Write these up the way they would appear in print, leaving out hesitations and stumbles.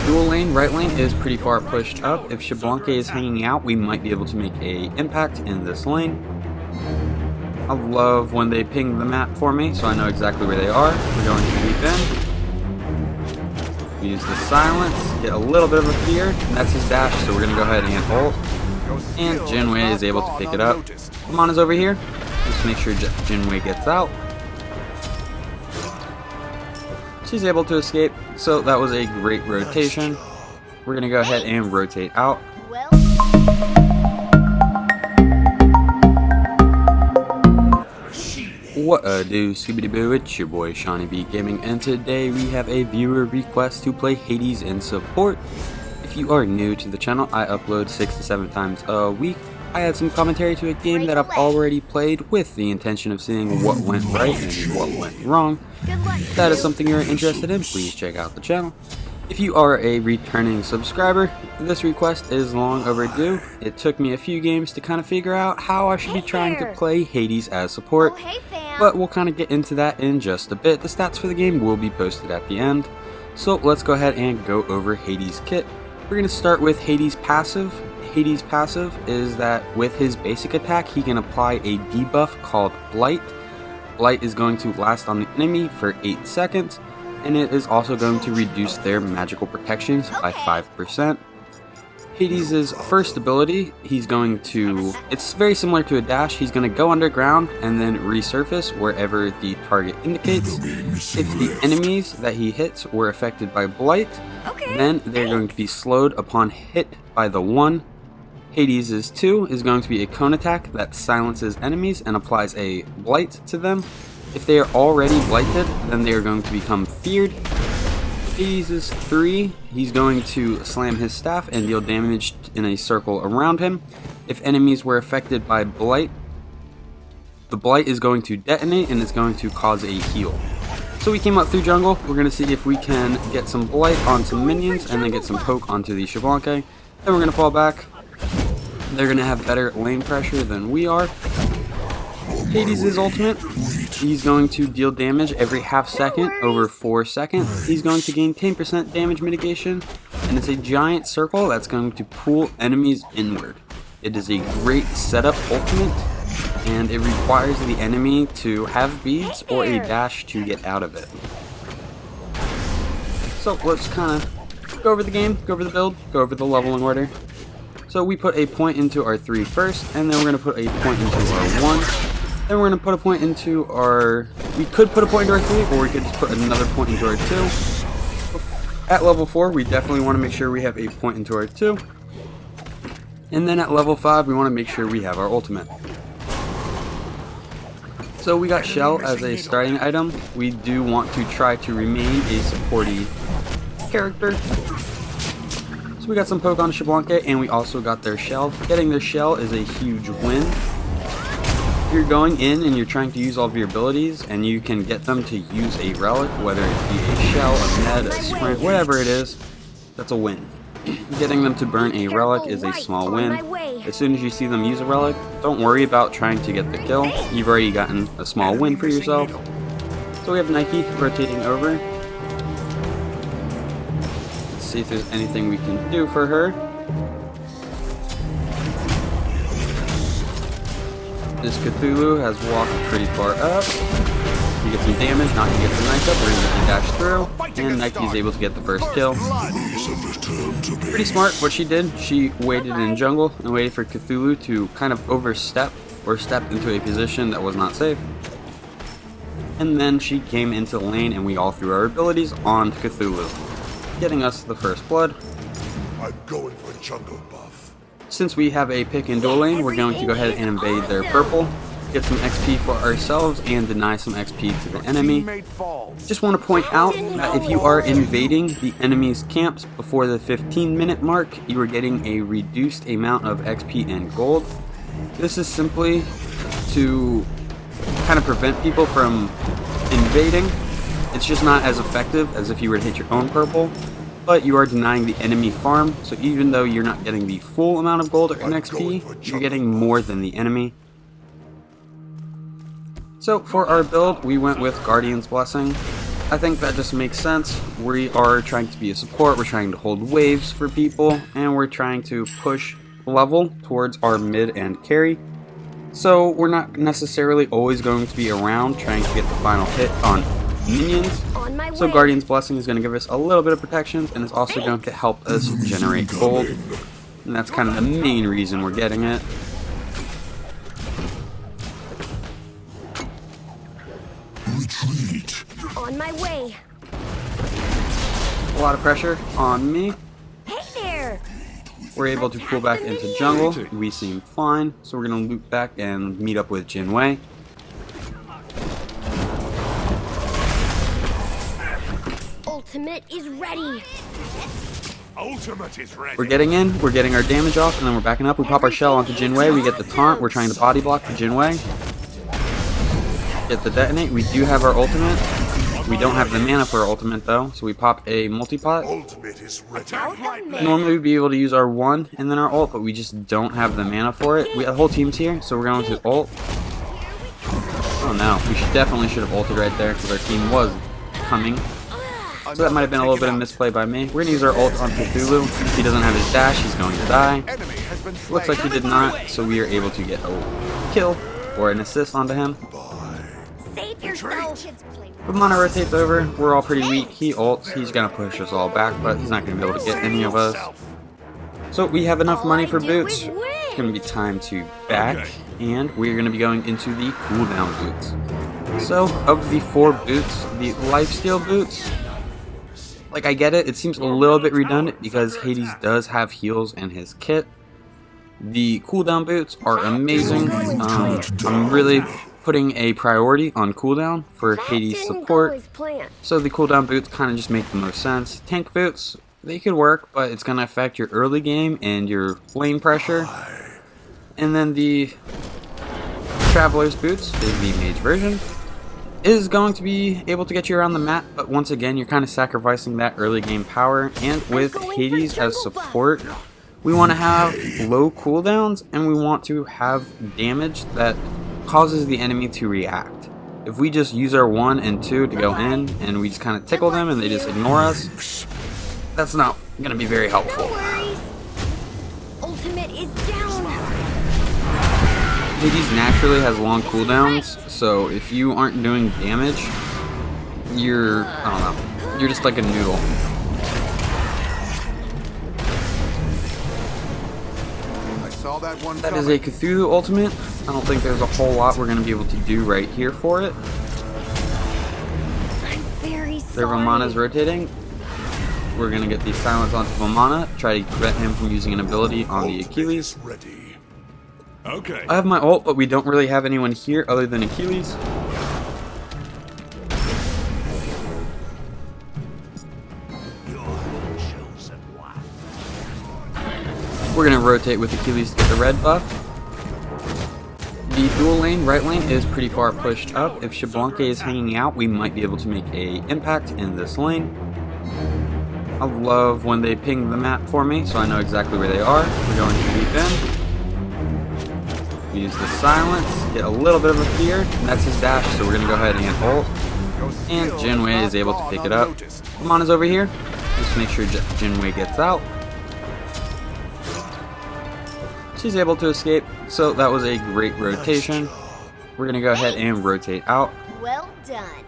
Dual lane, right lane is pretty far pushed up. If Xbalanque is hanging out, we might be able to make a impact in this lane. I love when they ping the map for me, so I know exactly where they are. We're going to leap in. We use the silence, get a little bit of a fear, and that's his dash, so we're going to go ahead and ult. And Jinwei is able to pick it up. Amana's over here. Just make sure Jinwei gets out. She's able to escape, so that was a great rotation. We're going to go ahead and rotate out. What do, Scooby Boo? It's your boy Seanyb Gaming, and today we have a viewer request to play Hades in support. If you are new to the channel, I upload 6 to 7 times a week. I add some commentary to a game that I've already played with the intention of seeing what went right and what went wrong. If that is something you're interested in, please check out the channel. If you are a returning subscriber, this request is long overdue. It took me a few games to kind of figure out how I should be trying to play Hades as support, but we'll kind of get into that in just a bit. The stats for the game will be posted at the end. So let's go ahead and go over Hades' kit. We're going to start with Hades' passive. Hades' passive is that with his basic attack, he can apply a debuff called Blight. Blight is going to last on the enemy for 8 seconds, and it is also going to reduce their magical protections by 5%. Hades' first ability, he's going to, it's very similar to a dash. He's going to go underground and then resurface wherever the target indicates. If the enemies that he hits were affected by Blight, then they're going to be slowed upon hit by the 1. Hades' 2 is going to be a cone attack that silences enemies and applies a blight to them. If they are already blighted, then they are going to become feared. Hades' 3, he's going to slam his staff and deal damage in a circle around him. If enemies were affected by blight, the blight is going to detonate and it's going to cause a heal. So we came up through jungle. We're going to see if we can get some blight on some minions and then get some poke onto the Xbalanque. Then we're going to fall back. They're going to have better lane pressure than we are. Hades' ultimate, he's going to deal damage every half second over 4 seconds. He's going to gain 10% damage mitigation, and it's a giant circle that's going to pull enemies inward. It is a great setup ultimate, and it requires the enemy to have beads or a dash to get out of it. So let's kind of go over the game, go over the build, go over the leveling order. So we put a point into our 3 first, and then we're going to put a point into our 1. Then we're going to put a point into our... We could put a point into our 3, or we could just put another point into our 2. At level 4, we definitely want to make sure we have a point into our 2. And then at level 5, we want to make sure we have our ultimate. So we got Shell as a starting item. We do want to try to remain a supporty character. So we got some poke on Xbalanque, and we also got their shell. Getting their shell is a huge win. If you're going in and you're trying to use all of your abilities, and you can get them to use a relic, whether it be a shell, a med, a sprint, whatever it is, that's a win. Getting them to burn a relic is a small win. As soon as you see them use a relic, don't worry about trying to get the kill. You've already gotten a small win for yourself. So we have Nike rotating over. See if there's anything we can do for her. This Cthulhu has walked pretty far up. You get some damage, Nike gets the knife up, we're going to get the dash through, and Nike is able to get the first kill. Pretty smart what she did. She waited in jungle and waited for Cthulhu to kind of overstep or step into a position that was not safe. And then she came into the lane and we all threw our abilities on Cthulhu, getting us the first blood. I'm going for a jungle buff. Since we have a pick and dual lane, we're going to go ahead and invade their purple, get some XP for ourselves, and deny some XP to the enemy. Just want to point out that if you are invading the enemy's camps before the 15-minute mark, you are getting a reduced amount of XP and gold. This is simply to kind of prevent people from invading. It's just not as effective as if you were to hit your own purple, but you are denying the enemy farm, so even though you're not getting the full amount of gold or XP, you're getting more than the enemy. So for our build, we went with Guardian's Blessing. I think that just makes sense. We are trying to be a support, we're trying to hold waves for people, and we're trying to push level towards our mid and carry. So we're not necessarily always going to be around trying to get the final hit on minions. So Guardian's Blessing is going to give us a little bit of protection, and it's also going to help us generate gold. And that's kind of the main reason we're getting it. Retreat. On my way. A lot of pressure on me. Hey there. We're able to pull back into jungle. We seem fine, so we're going to loop back and meet up with Jinwei. Ultimate is ready. Ultimate is ready. We're getting in, we're getting our damage off, and then we're backing up. We pop our shell onto Jinwei. We get the taunt. We're trying to body block for Jinwei. Get the detonate. We do have our ultimate. We don't have the mana for our ultimate though, so we pop a multi-pot. Ultimate is ready. Normally we'd be able to use our 1 and then our ult, but we just don't have the mana for it. The whole team's here, so we're going to ult. Oh no, we definitely should have ulted right there because our team was coming. So that might have been a little bit of misplay by me. We're going to use our ult on Cthulhu. If he doesn't have his dash, he's going to die. Looks like he did not, so we are able to get a kill or an assist onto him. Save yourself. But Mana rotates over, we're all pretty weak. He ults, he's gonna push us all back, but he's not gonna be able to get any of us. So we have enough money for boots. It's gonna be time to back, and we're gonna be going into the cooldown boots. So, of the 4 boots, the lifesteal boots, like I get it, it seems a little bit redundant because Hades does have heals in his kit. The cooldown boots are amazing. I'm really putting a priority on cooldown for Hades support, so the cooldown boots kind of just make the most sense. Tank boots, they could work, but it's going to affect your early game and your lane pressure. And then the Traveler's boots is the mage version, is going to be able to get you around the map, but once again you're kind of sacrificing that early game power. And with Hades as support, we want to have low cooldowns and we want to have damage that causes the enemy to react. If we just use our 1 and 2 to go in and we just kind of tickle them and they just ignore us, that's not going to be very helpful. Ultimate is down. Hades naturally has long cooldowns, so if you aren't doing damage, you're, I don't know, you're just like a noodle. That is a Cthulhu ultimate. I don't think there's a whole lot we're going to be able to do right here for it. I'm very sorry. Their Vamana's rotating. We're going to get the silence onto Vamana, try to prevent him from using an ability on the Achilles. Okay. I have my ult, but we don't really have anyone here other than Achilles. We're going to rotate with Achilles to get the red buff. The dual lane, right lane, is pretty far pushed up. If Xbalanque is hanging out, we might be able to make an impact in this lane. I love when they ping the map for me, so I know exactly where they are. We're going to leap in. We use the silence, get a little bit of a fear, and that's his dash, so we're going to go ahead and ult. And Jinwei is able to pick it up. Vamana's over here. Just make sure Jinwei gets out. She's able to escape, so that was a great rotation. We're going to go ahead and rotate out. Well done.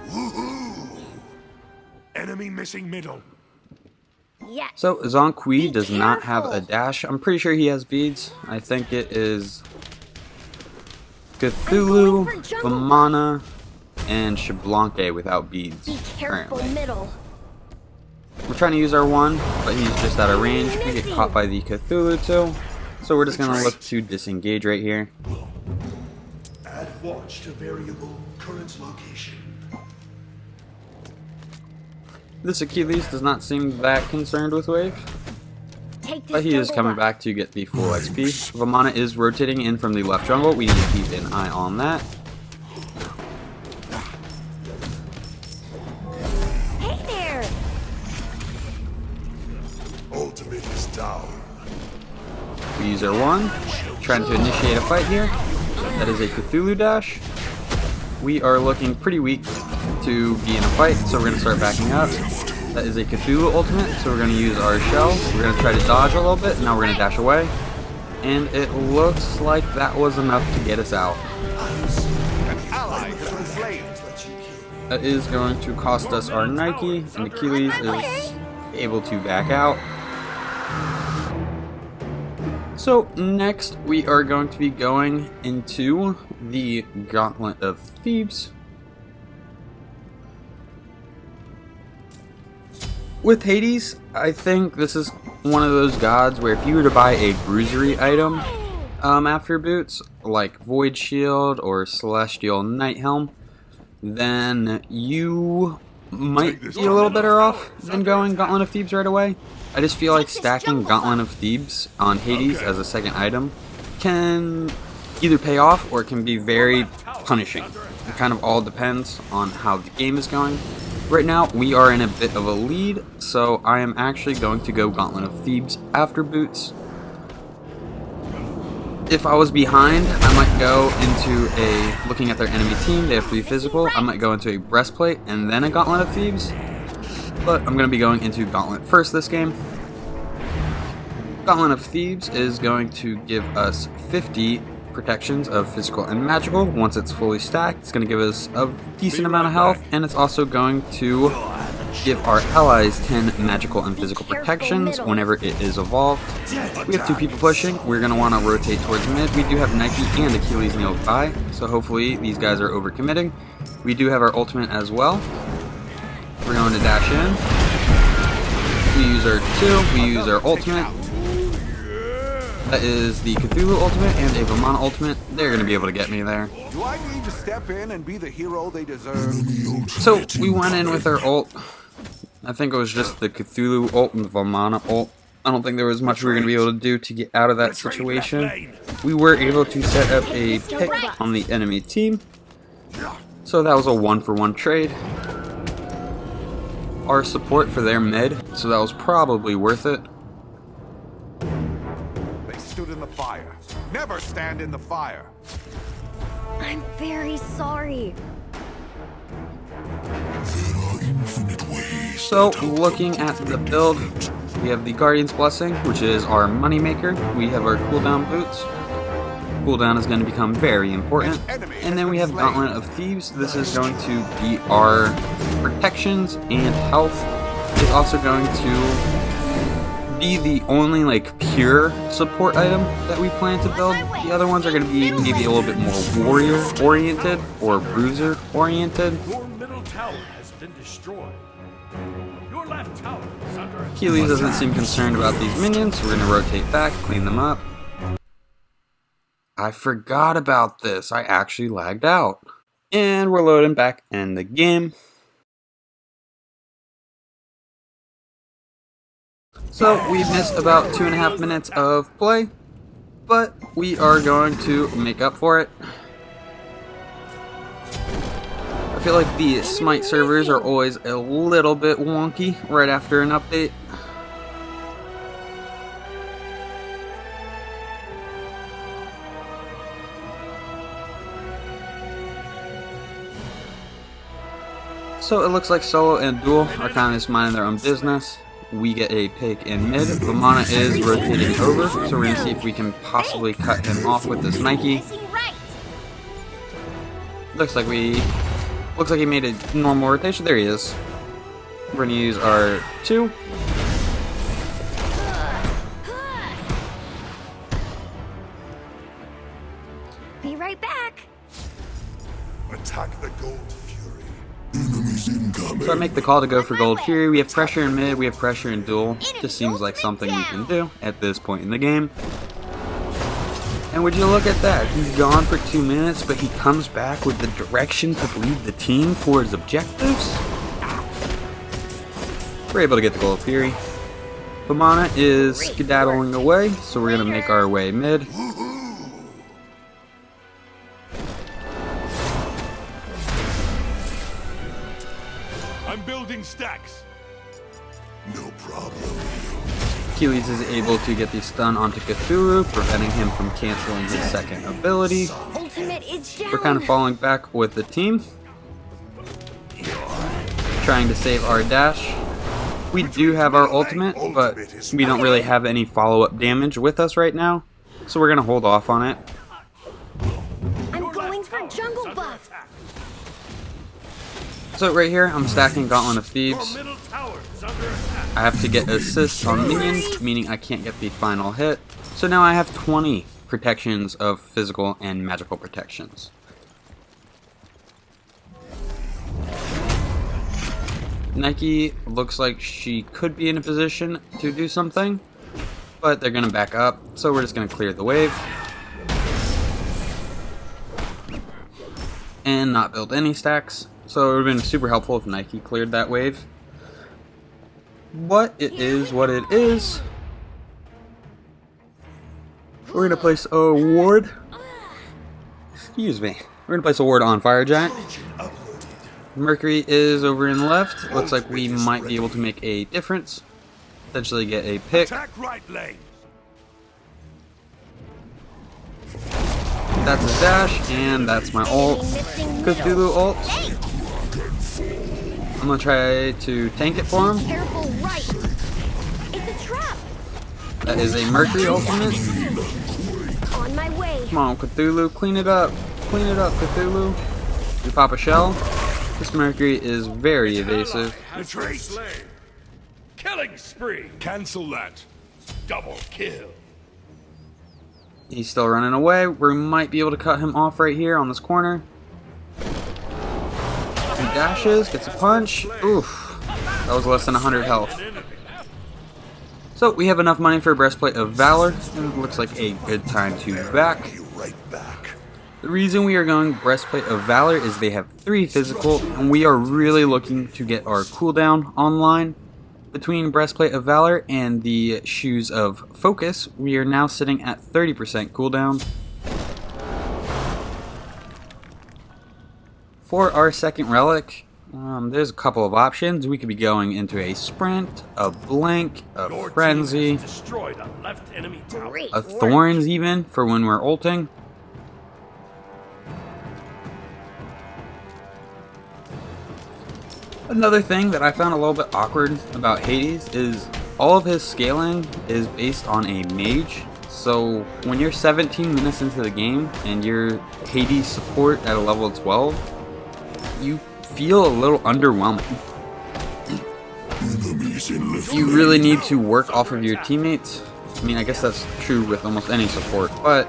Woohoo! Enemy missing middle. Yes. So Zhong Kui does not have a dash. I'm pretty sure he has beads. I think it is Cthulhu, Vamana, and Xbalanque without beads. Be careful, currently. middle. We're trying to use our 1, but he's just out of range. We get caught by the Cthulhu too. So we're just going to look to disengage right here. Add watch to variable current location. This Achilles does not seem that concerned with wave, Take this but he is jungle coming up. back to get the full XP. Vamana is rotating in from the left jungle. We need to keep an eye on that. Hey there. Ultimate is down. We use our 1, trying to initiate a fight here. That is a Cthulhu dash. We are looking pretty weak. to be in a fight, so we're going to start backing up. That is a Cthulhu ultimate, so we're going to use our shell. We're going to try to dodge a little bit, now we're going to dash away. And it looks like that was enough to get us out. That is going to cost us our Nike, and Achilles is able to back out. So next we are going to be going into the Gauntlet of Thebes. With Hades, I think this is one of those gods where if you were to buy a bruisery item after boots, like Void Shield or Celestial Night Helm, then you might be a little better off than going Gauntlet of Thebes right away. I just feel like stacking Gauntlet of Thebes on Hades as a second item can either pay off or it can be very punishing. It kind of all depends on how the game is going. Right now, we are in a bit of a lead, so I am actually going to go Gauntlet of Thebes after boots. If I was behind, I might go into a, looking at their enemy team, they have 3 physical, I might go into a Breastplate and then a Gauntlet of Thebes. But I'm going to be going into Gauntlet first this game. Gauntlet of Thebes is going to give us 50 protections of physical and magical. Once it's fully stacked, it's going to give us a decent amount of health, and it's also going to give our allies 10 magical and physical protections whenever it is evolved. We have 2 people pushing. We're going to want to rotate towards mid. We do have Nike and Achilles nearby, so hopefully these guys are overcommitting. We do have our ultimate as well. We're going to dash in. We use our 2. We use our ultimate. That is the Cthulhu ultimate and a Vamana ultimate. They're going to be able to get me there. Do I need to step in and be the hero they deserve? So we went in with our ult. I think it was just the Cthulhu ult and the Vamana ult. I don't think there was much we were going to be able to do to get out of that situation. We were able to set up a pick on the enemy team. So that was a 1-for-1 trade. Our support for their mid, so that was probably worth it. Stood in the fire. Never stand in the fire. I'm very sorry. So, looking at the build, we have the Guardian's Blessing, which is our moneymaker. We have our cooldown boots. Cooldown is going to become very important. And then we have Gauntlet of Thebes. This is going to be our protections and health. It's also going to be the only like pure support item that we plan to build. The other ones are going to be maybe a little bit more warrior oriented or bruiser oriented. Your middle tower has been destroyed. Your left tower is under attack. Achilles doesn't seem concerned about these minions, so we're going to rotate back, clean them up. I forgot about this. I actually lagged out. And we're loading back in the game. So we missed about 2.5 minutes of play, but we are going to make up for it. I feel like the Smite servers are always a little bit wonky right after an update. So it looks like solo and duel are kind of just minding their own business. We get a pick in mid. Vamana is rotating over, so we're going to see if we can possibly cut him off with this Nike. Looks like he made a normal rotation. There he is. We're going to use our 2. Be right back. Attack the Gold Fury. So I make the call to go for Gold Fury. We have pressure in mid, we have pressure in duel. Just seems like something we can do at this point in the game. And would you look at that? He's gone for 2 minutes, but he comes back with the direction to lead the team towards objectives. We're able to get the Gold Fury. Vamana is skedaddling away, so we're going to make our way mid. I'm building stacks. No problem. Achilles is able to get the stun onto Cthulhu, preventing him from canceling his second ability. Ultimate is down. We're kind of falling back with the team. trying to save our dash. We do have our ultimate, but we don't really have any follow-up damage with us right now, so we're gonna hold off on it. I'm going for jungle buff. So right here, I'm stacking Gauntlet of Your Thebes. middle tower is under attack. I have to get assists on minions, meaning I can't get the final hit. So now I have 20 protections of physical and magical protections. Nike looks like she could be in a position to do something, but they're going to back up, so we're just going to clear the wave. And not build any stacks. So it would have been super helpful if Nike cleared that wave. But it is what it is. We're going to place a ward. Excuse me. We're going to place a ward on Fire Giant. Mercury is over in left. Looks like we might be able to make a difference. Potentially get a pick. Attack right lane. That's a dash, and that's my ult. Cthulhu ult. I'm gonna try to tank it for him. Careful, right. It's a trap. That is a Mercury ultimate. On my way. Come on, Cthulhu, clean it up. Clean it up, Cthulhu. We pop a shell. This Mercury is very evasive. Retreat. Killing spree. Cancel that. Double kill. He's still running away. We might be able to cut him off right here on this corner. He dashes, gets a punch. Oof. That was less than 100 health. So we have enough money for a Breastplate of Valor, and it looks like a good time to back. The reason we are going Breastplate of Valor is they have 3 physical, and we are really looking to get our cooldown online. Between Breastplate of Valor and the Shoes of Focus, we are now sitting at 30% cooldown. For our second relic, there's a couple of options. We could be going into a Sprint, a Blink, a Your Frenzy, team has destroyed a left enemy tower. Great a work. Thorns even, for when we're ulting. Another thing that I found a little bit awkward about Hades is all of his scaling is based on a mage. So when you're 17 minutes into the game and you're Hades support at a level 12, you feel a little underwhelming. You really need to work off of your teammates. I mean, I guess that's true with almost any support, but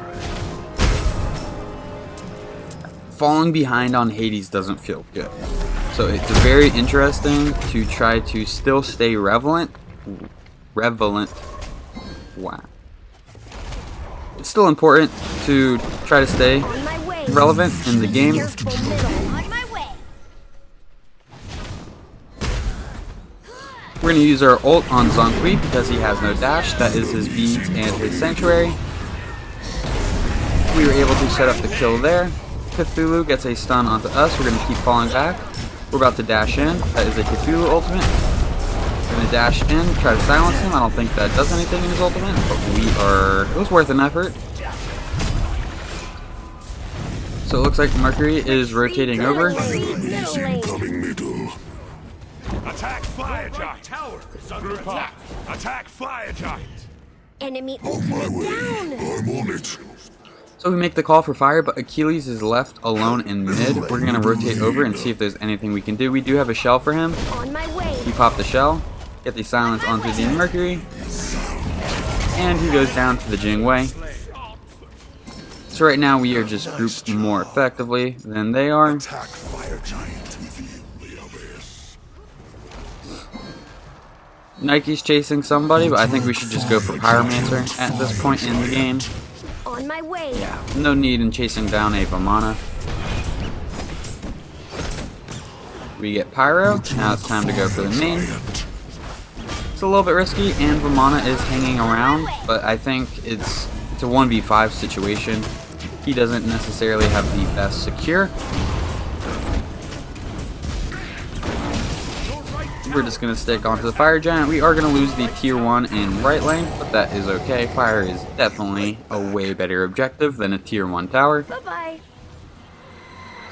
falling behind on Hades doesn't feel good. So it's very interesting to try to still stay relevant. Wow. It's still important to try to stay On my way. relevant in the game. Careful, middle. On my way. We're going to use our ult on Zonkui because he has no dash. That is his beads and his sanctuary. We were able to set up the kill there. Cthulhu gets a stun onto us. We're going to keep falling back. We're about to dash in. That is a Cthulhu ultimate. We're going to dash in, try to silence him. I don't think that does anything in his ultimate, but it was worth an effort. So it looks like Mercury is rotating over. Middle lane. Attack Fire Right Giant. tower is under attack. Attack Fire Giant. Enemy ultimate down. So we make the call for fire, but Achilles is left alone in mid. We're going to rotate over and see if there's anything we can do. We do have a shell for him. On my way. We pop the shell, get the silence onto the Mercury, and he goes down to the Jingwei. So right now we are just grouped more effectively than they are. Attack Fire Giant. Nike's chasing somebody, but I think we should just go for Pyromancer at this point in the game. On my way. Yeah, no need in chasing down a Vamana. We get Pyro, now it's time to go for the main. It's a little bit risky, and Vamana is hanging around, but I think it's a 1v5 situation. He doesn't necessarily have the best secure. We're just going to stick onto the Fire Giant. We are going to lose the tier 1 in right lane, but that is okay. Fire is definitely a way better objective than a tier 1 tower. Bye-bye.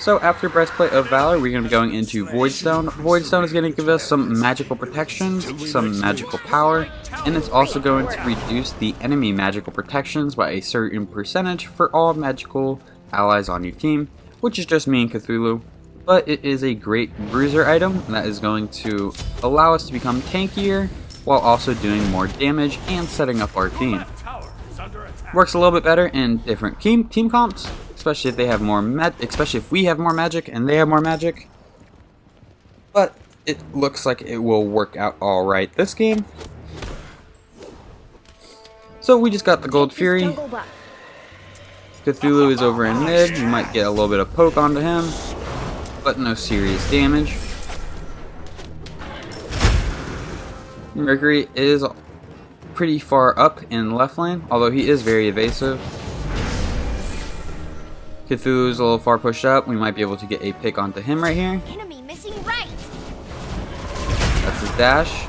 So after Breastplate of Valor, we're going to be going into Voidstone. Voidstone is going to give us some magical protections, some magical power, and it's also going to reduce the enemy magical protections by a certain percentage for all magical allies on your team, which is just me and Cthulhu. But it is a great bruiser item that is going to allow us to become tankier while also doing more damage and setting up our team. Works a little bit better in different team comps, especially if they have more especially if we have more magic and they have more magic. But it looks like it will work out all right this game. So we just got the Gold Fury. Cthulhu is over in mid. You might get a little bit of poke onto him, but no serious damage. Mercury is pretty far up in left lane, although he is very evasive. Cthulhu's a little far pushed up. We might be able to get a pick onto him right here. Enemy missing right. That's his dash.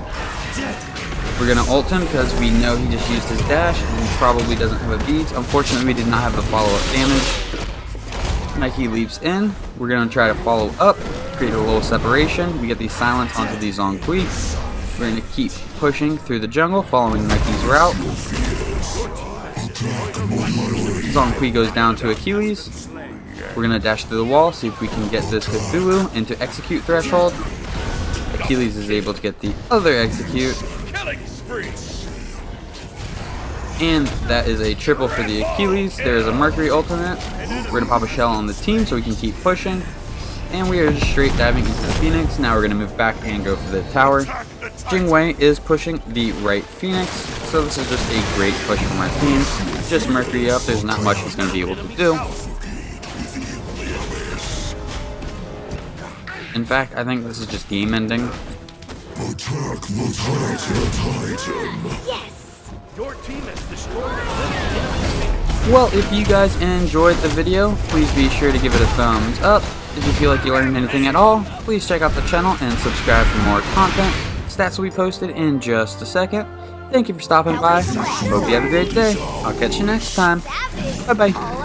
We're gonna ult him because we know he just used his dash and he probably doesn't have a beat. Unfortunately, we did not have the follow-up damage. Nike leaps in. We're gonna try to follow up, create a little separation. We get the silence onto the Zhonghui. We're gonna keep pushing through the jungle, following Nike's route. Zhonghui goes down to Achilles. We're gonna dash through the wall, see if we can get this Cthulhu into execute threshold. Achilles is able to get the other execute. And that is a triple for the Achilles. There is a Mercury ultimate. We're gonna pop a shell on the team so we can keep pushing. And we are just straight diving into the Phoenix. Now we're gonna move back and go for the tower. Jingwei is pushing the right Phoenix, so this is just a great push from our team. Just Mercury up, there's not much he's gonna be able to do. In fact, I think this is just game ending. Yes. Your team has destroyed it. Well, if you guys enjoyed the video, please be sure to give it a thumbs up. If you feel like you learned anything at all, please check out the channel and subscribe for more content. Stats will be posted in just a second. Thank you for stopping by. Hope you have a great day. I'll catch you next time. Bye bye.